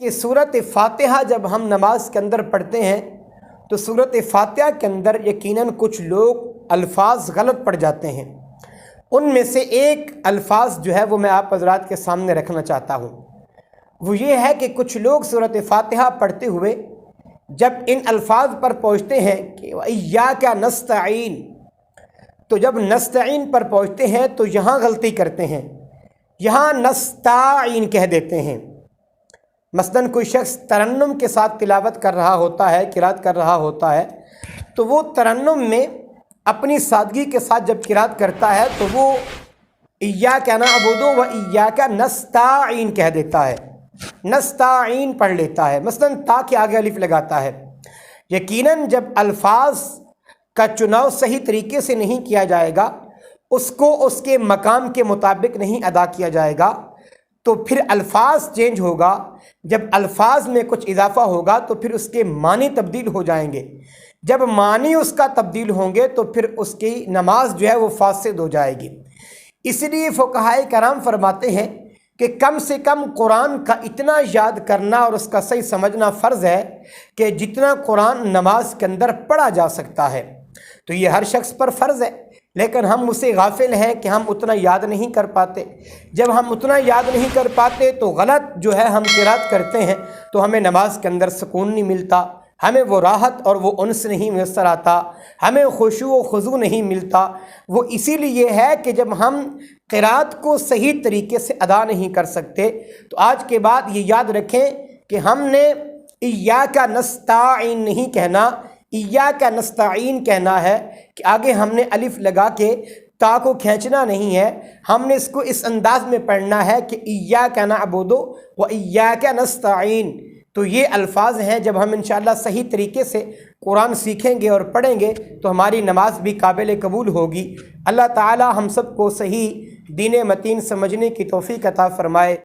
کہ صورت فاتحہ جب ہم نماز کے اندر پڑھتے ہیں تو صورت فاتحہ کے اندر یقیناً کچھ لوگ الفاظ غلط پڑھ جاتے ہیں۔ ان میں سے ایک الفاظ جو ہے وہ میں آپ حضرات کے سامنے رکھنا چاہتا ہوں۔ وہ یہ ہے کہ کچھ لوگ صورت فاتحہ پڑھتے ہوئے جب ان الفاظ پر پہنچتے ہیں کہ وَإِيَّاكَ نَسْتَعِينُ، تو جب نستعین پر پہنچتے ہیں تو یہاں غلطی کرتے ہیں، یہاں نستعین کہہ دیتے ہیں۔ مثلاً کوئی شخص ترنم کے ساتھ تلاوت کر رہا ہوتا ہے، قرات کر رہا ہوتا ہے، تو وہ ترنم میں اپنی سادگی کے ساتھ جب قرات کرتا ہے تو وہ ایاک نعبد و ایاک نستعین کہہ دیتا ہے، نستعین پڑھ لیتا ہے، مثلاً تا کے آگے الف لگاتا ہے۔ یقیناً جب الفاظ کا چناؤ صحیح طریقے سے نہیں کیا جائے گا، اس کو اس کے مقام کے مطابق نہیں ادا کیا جائے گا، تو پھر الفاظ چینج ہوگا۔ جب الفاظ میں کچھ اضافہ ہوگا تو پھر اس کے معنی تبدیل ہو جائیں گے۔ جب معنی اس کا تبدیل ہوں گے تو پھر اس کی نماز جو ہے وہ فاسد ہو جائے گی۔ اس لیے فقہائے کرام فرماتے ہیں کہ کم سے کم قرآن کا اتنا یاد کرنا اور اس کا صحیح سمجھنا فرض ہے کہ جتنا قرآن نماز کے اندر پڑھا جا سکتا ہے، تو یہ ہر شخص پر فرض ہے، لیکن ہم اسے غافل ہیں کہ ہم اتنا یاد نہیں کر پاتے۔ جب ہم اتنا یاد نہیں کر پاتے تو غلط جو ہے ہم قرات کرتے ہیں تو ہمیں نماز کے اندر سکون نہیں ملتا، ہمیں وہ راحت اور وہ انس نہیں میسر آتا، ہمیں خشوع و خضوع نہیں ملتا۔ وہ اسی لیے ہے کہ جب ہم قرات کو صحیح طریقے سے ادا نہیں کر سکتے تو آج کے بعد یہ یاد رکھیں کہ ہم نے ایاک نستعین نہیں کہنا، ایاک نستعین کہنا ہے کہ آگے ہم نے الف لگا کے تا کو کھینچنا نہیں ہے، ہم نے اس کو اس انداز میں پڑھنا ہے کہ ایاک نعبد و ایاک نستعین۔ تو یہ الفاظ ہیں، جب ہم انشاءاللہ صحیح طریقے سے قرآن سیکھیں گے اور پڑھیں گے تو ہماری نماز بھی قابل قبول ہوگی۔ اللہ تعالی ہم سب کو صحیح دین متین سمجھنے کی توفیق عطا فرمائے۔